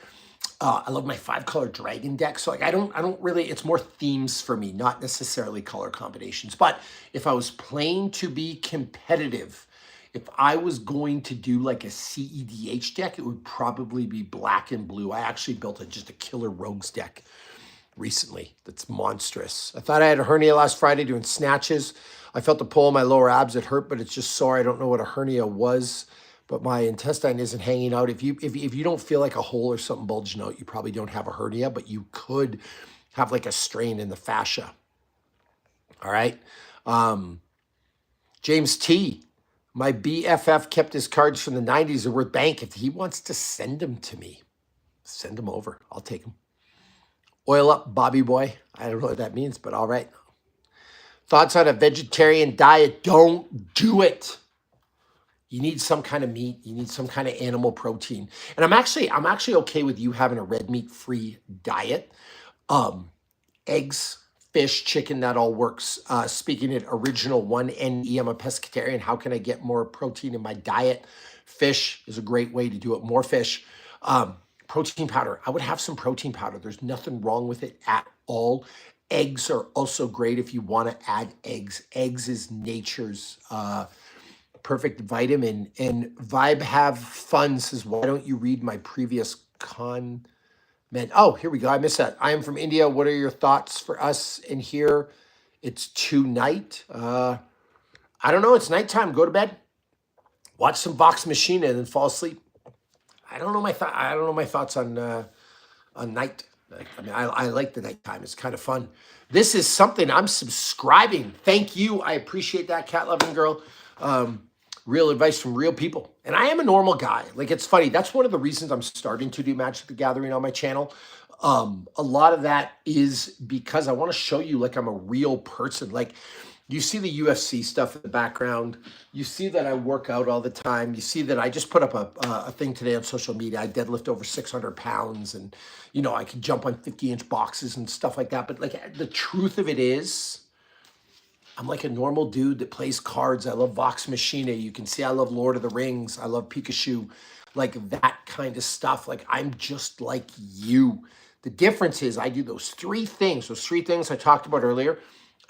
I love my 5-color dragon deck. So like I don't really, it's more themes for me, not necessarily color combinations. But if I was playing to be competitive, if I was going to do like a CEDH deck, it would probably be black and blue. I actually built just a killer rogues deck recently that's monstrous. I thought I had a hernia last Friday doing snatches. I felt the pull in my lower abs. It hurt, but it's just sore. I don't know what a hernia was, but my intestine isn't hanging out. If you don't feel like a hole or something bulging out, you probably don't have a hernia, but you could have like a strain in the fascia. All right. James T, my BFF kept his cards from the 90s. They're worth bank. If he wants to send them to me, send them over. I'll take them. Oil up, Bobby boy. I don't know what that means, but all right. Thoughts on a vegetarian diet? Don't do it. You need some kind of meat. You need some kind of animal protein. And I'm actually okay with you having a red meat free diet. Eggs, fish, chicken, that all works. Speaking at original 1NE, I'm a pescatarian. How can I get more protein in my diet? Fish is a great way to do it. More fish. Protein powder. I would have some protein powder. There's nothing wrong with it at all. Eggs are also great if you want to add eggs. Eggs is nature's perfect vitamin. And Vibe Have Fun says, why don't you read my previous comment? Oh, here we go. I missed that. I am from India. What are your thoughts for us in here? It's tonight. I don't know. It's nighttime. Go to bed. Watch some Vox Machina and then fall asleep. I don't know my thoughts on night. I mean, I like the nighttime. It's kind of fun. This is something I'm subscribing. Thank you. I appreciate that, cat loving girl. Real advice from real people. And I am a normal guy. Like, it's funny. That's one of the reasons I'm starting to do Magic the Gathering on my channel. A lot of that is because I want to show you like I'm a real person. Like, you see the UFC stuff in the background. You see that I work out all the time. You see that I just put up a thing today on social media. I deadlift over 600 pounds and, you know, I can jump on 50-inch boxes and stuff like that. But like the truth of it is, I'm like a normal dude that plays cards. I love Vox Machina. You can see I love Lord of the Rings. I love Pikachu, like that kind of stuff. Like I'm just like you. The difference is I do those three things I talked about earlier.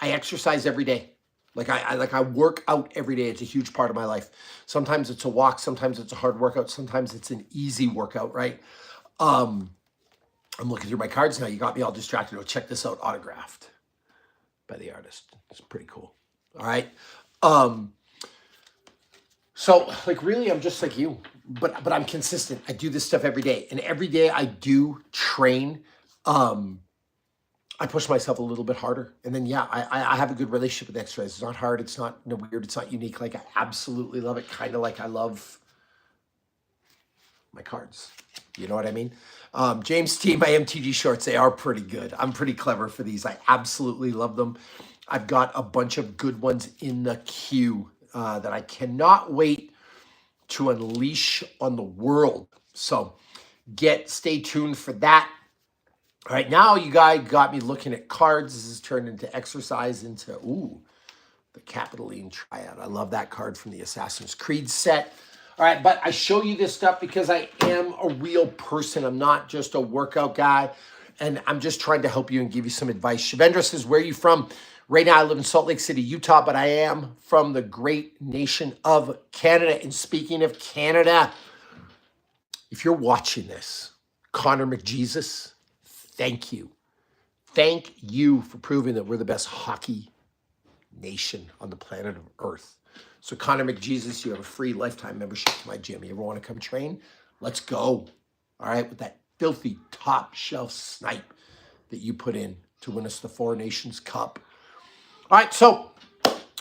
I exercise every day. I work out every day. It's a huge part of my life. Sometimes it's a walk, sometimes it's a hard workout, sometimes it's an easy workout, right? Um, I'm looking through my cards now. You got me all distracted. Oh, check this out, autographed by the artist. It's pretty cool. All right. Um, so like really I'm just like you, but I'm consistent. I do this stuff every day. And every day I do train. I push myself a little bit harder. And then, yeah, I have a good relationship with exercise. It's not hard. It's not weird. It's not unique. Like I absolutely love it. Kind of like I love my cards. You know what I mean? James T, my MTG shorts, they are pretty good. I'm pretty clever for these. I absolutely love them. I've got a bunch of good ones in the queue that I cannot wait to unleash on the world. So stay tuned for that. All right, now you guys got me looking at cards. This has turned into exercise into, the Capitoline Triad. I love that card from the Assassin's Creed set. All right, but I show you this stuff because I am a real person. I'm not just a workout guy, and I'm just trying to help you and give you some advice. Shavendra says, where are you from? Right now, I live in Salt Lake City, Utah, but I am from the great nation of Canada. And speaking of Canada, if you're watching this, Connor McJesus, thank you. Thank you for proving that we're the best hockey nation on the planet of Earth. So Connor McJesus, you have a free lifetime membership to my gym. You ever want to come train? Let's go. All right, with that filthy top shelf snipe that you put in to win us the Four Nations Cup. All right, so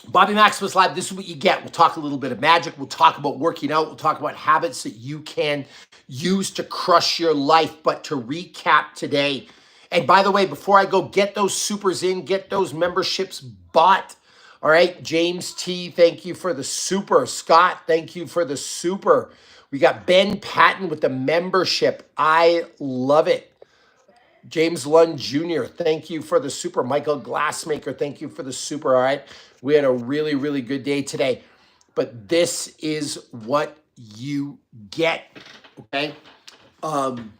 Bobby Maximus Live, this is what you get. We'll talk a little bit of magic. We'll talk about working out. We'll talk about habits that you can use to crush your life. But to recap today, and by the way, before I go, get those supers in, get those memberships bought. All right, James T, thank you for the super. Scott, thank you for the super. We got Ben Patton with the membership. I love it. James Lund Jr., thank you for the super. Michael Glassmaker, thank you for the super. All right, we had a really, really good day today. But this is what you get, okay? Vibov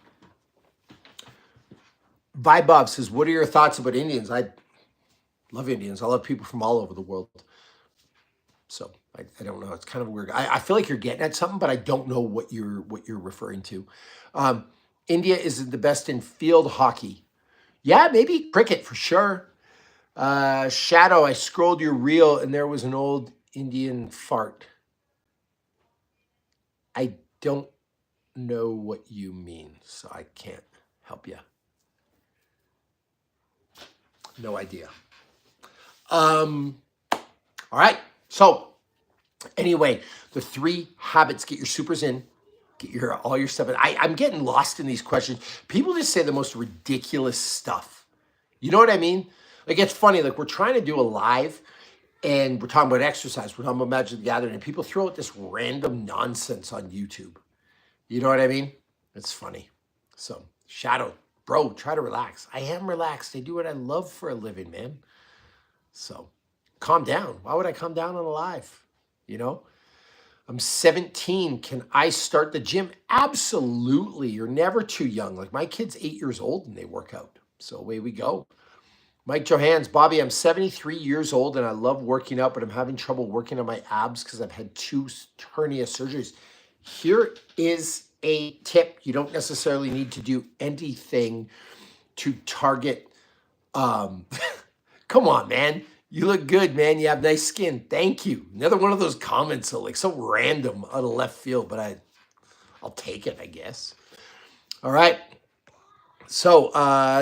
says, what are your thoughts about Indians? I love Indians. I love people from all over the world. So I don't know. It's kind of weird. I feel like you're getting at something, but I don't know what you're referring to. India is the best in field hockey. Yeah, maybe cricket for sure. Shadow, I scrolled your reel and there was an old Indian fart. I don't know what you mean, so I can't help you. No idea. All right. So anyway, the 3 habits, get your supers in, get all your stuff in. I'm getting lost in these questions. People just say the most ridiculous stuff. You know what I mean? Like, it's funny. Like, we're trying to do a live and we're talking about exercise. We're talking about Magic the Gathering, and people throw out this random nonsense on YouTube. You know what I mean? It's funny. So, Shadow, bro, try to relax. I am relaxed. I do what I love for a living, man. So, calm down. Why would I calm down on a live? You know? I'm 17. Can I start the gym? Absolutely. You're never too young. Like, my kid's 8 years old and they work out. So away we go. Mike Johans, Bobby, I'm 73 years old and I love working out, but I'm having trouble working on my abs because I've had 2 hernia surgeries. Here is a tip. You don't necessarily need to do anything to target. Come on, man. You look good, man. You have nice skin. Thank you. Another one of those comments, like so random out of left field, but I'll take it, I guess. All right. So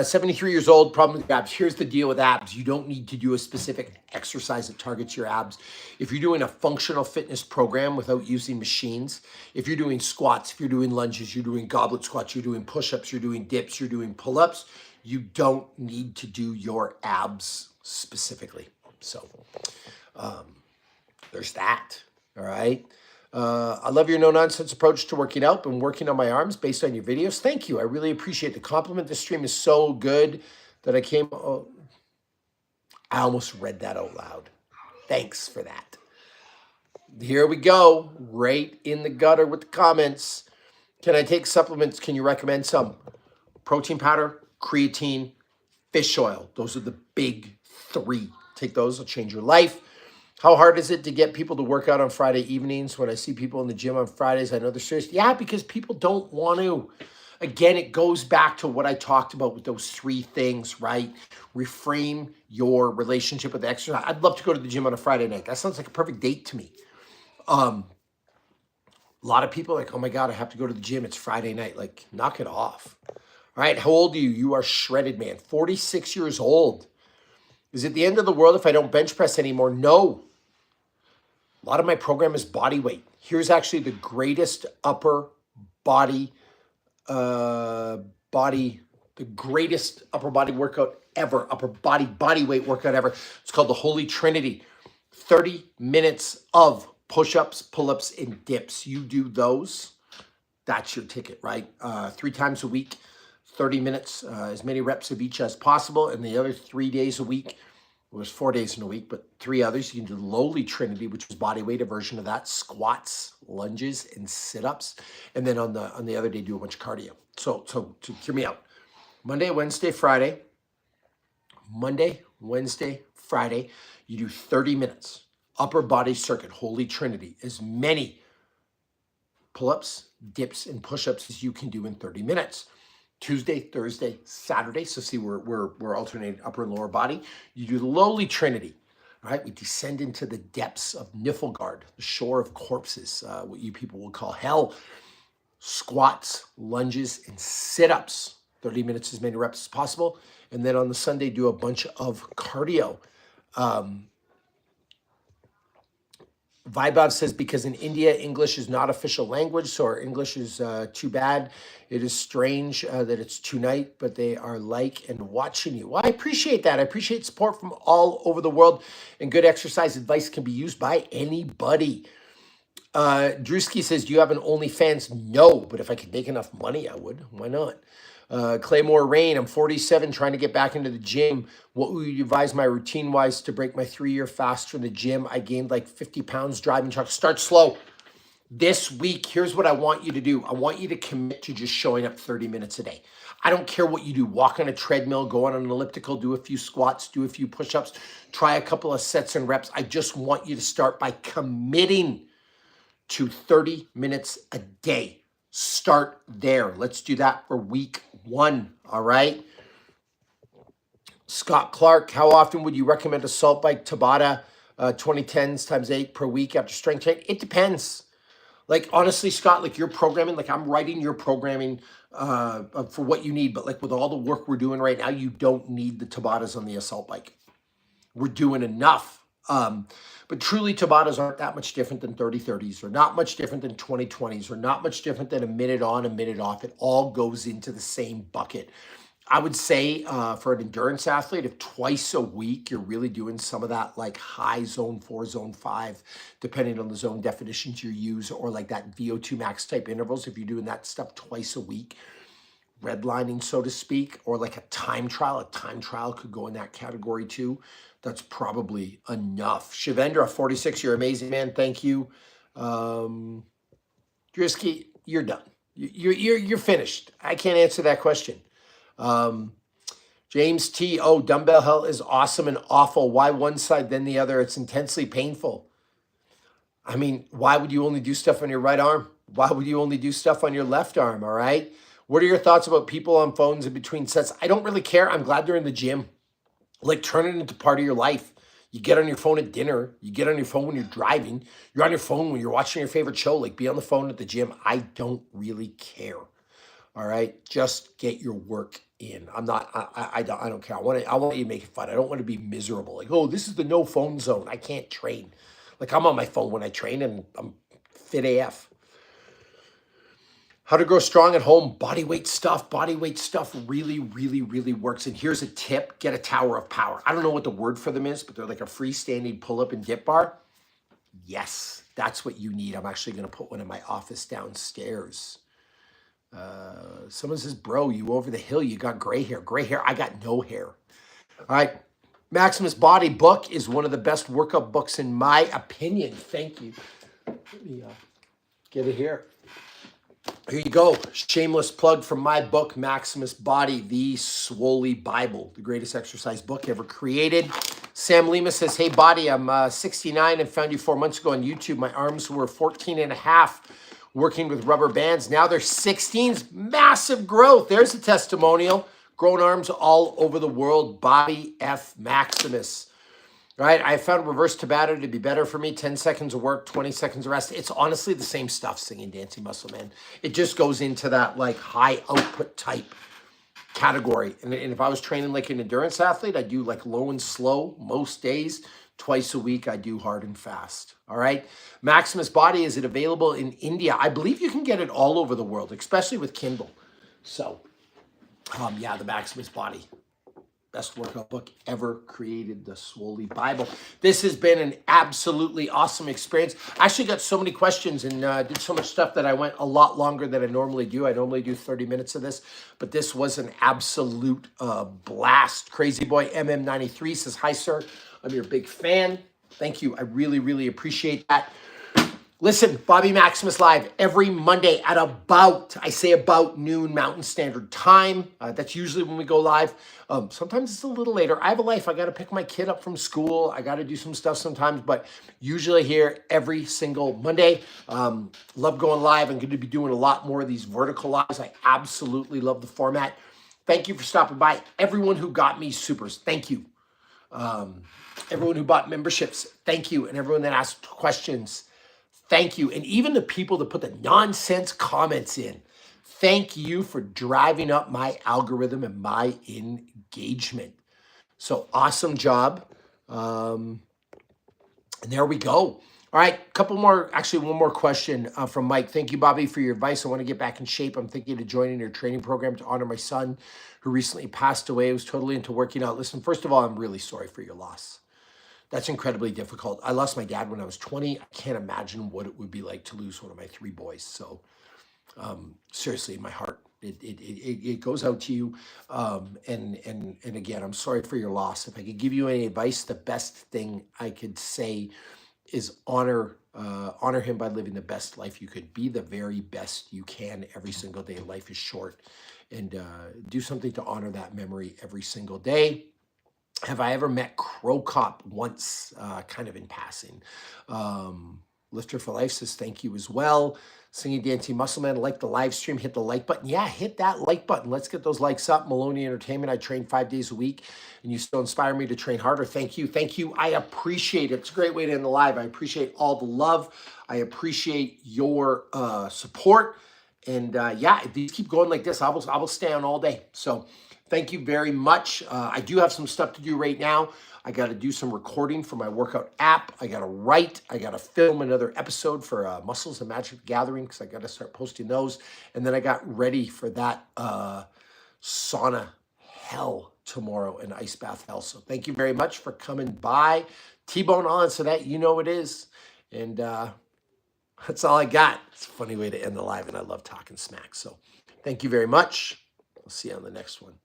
73 years old, problem with abs. Here's the deal with abs. You don't need to do a specific exercise that targets your abs. If you're doing a functional fitness program without using machines, if you're doing squats, if you're doing lunges, you're doing goblet squats, you're doing push-ups, you're doing dips, you're doing pull-ups, you don't need to do your abs specifically. So there's that. All right. I love your no-nonsense approach to working out. Been working on my arms based on your videos. Thank you. I really appreciate the compliment. This stream is so good that I almost read that out loud. Thanks for that. Here we go. Right in the gutter with the comments. Can I take supplements? Can you recommend some? Protein powder, creatine, fish oil. Those are the big 3. Take those. It'll change your life. How hard is it to get people to work out on Friday evenings? When I see people in the gym on Fridays, I know they're serious. Yeah, because people don't want to. Again, it goes back to what I talked about with those three things, right? Reframe your relationship with exercise. I'd love to go to the gym on a Friday night. That sounds like a perfect date to me. A lot of people are like, oh my God, I have to go to the gym. It's Friday night. Like, knock it off. All right. How old are you? You are shredded, man. 46 years old. Is it the end of the world if I don't bench press anymore? No. A lot of my program is body weight. Here's actually the greatest upper body, the greatest upper body workout ever, upper body weight workout ever. It's called the Holy Trinity. 30 minutes of push-ups, pull-ups, and dips. You do those, that's your ticket, right? 3 times a week, 30 minutes, as many reps of each as possible. And the other 3 days a week, well, there's 4 days in a week, but 3 others. You can do the lowly Trinity, which is body weight, a version of that, squats, lunges, and sit-ups. And then on the other day, do a bunch of cardio. So hear me out. Monday, Wednesday, Friday, you do 30 minutes, upper body circuit, Holy Trinity, as many pull-ups, dips, and push-ups as you can do in 30 minutes. Tuesday, Thursday, Saturday. So see, we're alternating upper and lower body. You do the lowly Trinity. All right, we descend into the depths of Niflgaard, the shore of corpses, what you people will call hell. Squats, lunges, and sit-ups. 30 minutes, as many reps as possible. And then on the Sunday, do a bunch of cardio. Vaibhav says, because in India, English is not official language, so our English is too bad. It is strange that it's tonight, but they are like and watching you. Well, I appreciate that. I appreciate support from all over the world, and good exercise advice can be used by anybody. Drewski says, do you have an OnlyFans? No, but if I could make enough money, I would. Why not? Claymore Rain, I'm 47, trying to get back into the gym. What would you advise my routine-wise to break my 3-year fast from the gym? I gained like 50 pounds driving truck. Start slow. This week, here's what I want you to do. I want you to commit to just showing up 30 minutes a day. I don't care what you do. Walk on a treadmill, go on an elliptical, do a few squats, do a few push-ups, try a couple of sets and reps. I just want you to start by committing to 30 minutes a day. Start there. Let's do that for week 1, all right? Scott Clark, how often would you recommend assault bike Tabata 2010s times 8 per week after strength training? It depends. Like, honestly, Scott, like, you're programming, like, I'm writing your programming for what you need, but like with all the work we're doing right now, you don't need the Tabatas on the assault bike. We're doing enough. But truly, Tabatas aren't that much different than 30-30s, or not much different than 20-20s, or not much different than a minute on, a minute off. It all goes into the same bucket. I would say for an endurance athlete, if twice a week you're really doing some of that like high zone 4, zone 5, depending on the zone definitions you use, or like that VO2 max type intervals, if you're doing that stuff twice a week, redlining, so to speak, or like a time trial could go in that category too. That's probably enough. Shivendra, 46, you're amazing, man. Thank you. Drisky, you're done. You're finished. I can't answer that question. James T. Oh, dumbbell hell is awesome and awful. Why one side then the other? It's intensely painful. I mean, why would you only do stuff on your right arm? Why would you only do stuff on your left arm? All right. What are your thoughts about people on phones in between sets? I don't really care. I'm glad they're in the gym. Like, turn it into part of your life. You get on your phone at dinner. You get on your phone when you're driving. You're on your phone when you're watching your favorite show. Like, be on the phone at the gym. I don't really care. All right, just get your work in. I'm not. I don't care. I want you to make it fun. I don't want to be miserable. Like, oh, this is the no phone zone. I can't train. Like, I'm on my phone when I train, and I'm fit AF. How to grow strong at home, body weight stuff really, really, really works. And here's a tip, get a tower of power. I don't know what the word for them is, but they're like a freestanding pull-up and dip bar. Yes, that's what you need. I'm actually gonna put one in my office downstairs. Someone says, bro, you over the hill, you got gray hair. Gray hair, I got no hair. All right, Maximus Body book is one of the best workout books in my opinion. Thank you. Let me get it here. Here you go. Shameless plug from my book, Maximus Body, the Swoley Bible, the greatest exercise book ever created. Sam Lima says, hey, Body, I'm 69 and found you 4 months ago on YouTube. My arms were 14 and a half working with rubber bands. Now they're 16s. Massive growth. There's a testimonial. Grown arms all over the world. Bobby F. Maximus. All right, I found reverse Tabata to be better for me. 10 seconds of work, 20 seconds of rest. It's honestly the same stuff, Singing Dancing Muscle Man. It just goes into that like high output type category. And if I was training like an endurance athlete, I do like low and slow most days. Twice a week, I do hard and fast. All right. Maximus Body, is it available in India? I believe you can get it all over the world, especially with Kindle. So, yeah, the Maximus Body. Best workout book ever created, the Swoley Bible. This has been an absolutely awesome experience. I actually got so many questions and did so much stuff that I went a lot longer than I normally do. I normally do 30 minutes of this, but this was an absolute blast. Crazy Boy MM93 says, hi, sir. I'm your big fan. Thank you. I really, really appreciate that. Listen, Bobby Maximus Live every Monday at about noon Mountain Standard Time. That's usually when we go live. Sometimes it's a little later. I have a life. I got to pick my kid up from school. I got to do some stuff sometimes, but usually here every single Monday. Love going live. I'm going to be doing a lot more of these vertical lives. I absolutely love the format. Thank you for stopping by. Everyone who got me supers, thank you. Everyone who bought memberships, thank you. And everyone that asked questions, thank you. And even the people that put the nonsense comments in, thank you for driving up my algorithm and my engagement. So awesome job. And there we go. All right, couple more, actually one more question from Mike. Thank you, Bobby, for your advice. I want to get back in shape. I'm thinking of joining your training program to honor my son who recently passed away. He was totally into working out. Listen, first of all, I'm really sorry for your loss. That's incredibly difficult. I lost my dad when I was 20. I can't imagine what it would be like to lose one of my 3 boys. So seriously, my heart, it goes out to you. And again, I'm sorry for your loss. If I could give you any advice, the best thing I could say is honor him by living the best life you could. Be the very best you can every single day. Life is short, and do something to honor that memory every single day. Have I ever met Crow Cop once, kind of in passing? Lifter for Life says thank you as well. Singing Dancing Muscle Man, like the live stream, hit the like button. Yeah, hit that like button. Let's get those likes up. Maloney Entertainment, I train 5 days a week, and you still inspire me to train harder. Thank you. Thank you. I appreciate it. It's a great way to end the live. I appreciate all the love. I appreciate your support. And yeah, if these keep going like this, I will stay on all day. So thank you very much. I do have some stuff to do right now. I got to do some recording for my workout app. I got to write. I got to film another episode for Muscles and Magic Gathering because I got to start posting those. And then I got ready for that sauna hell tomorrow and ice bath hell. So thank you very much for coming by. T-Bone on, so that you know it is. And that's all I got. It's a funny way to end the live, and I love talking smack. So thank you very much. I'll see you on the next one.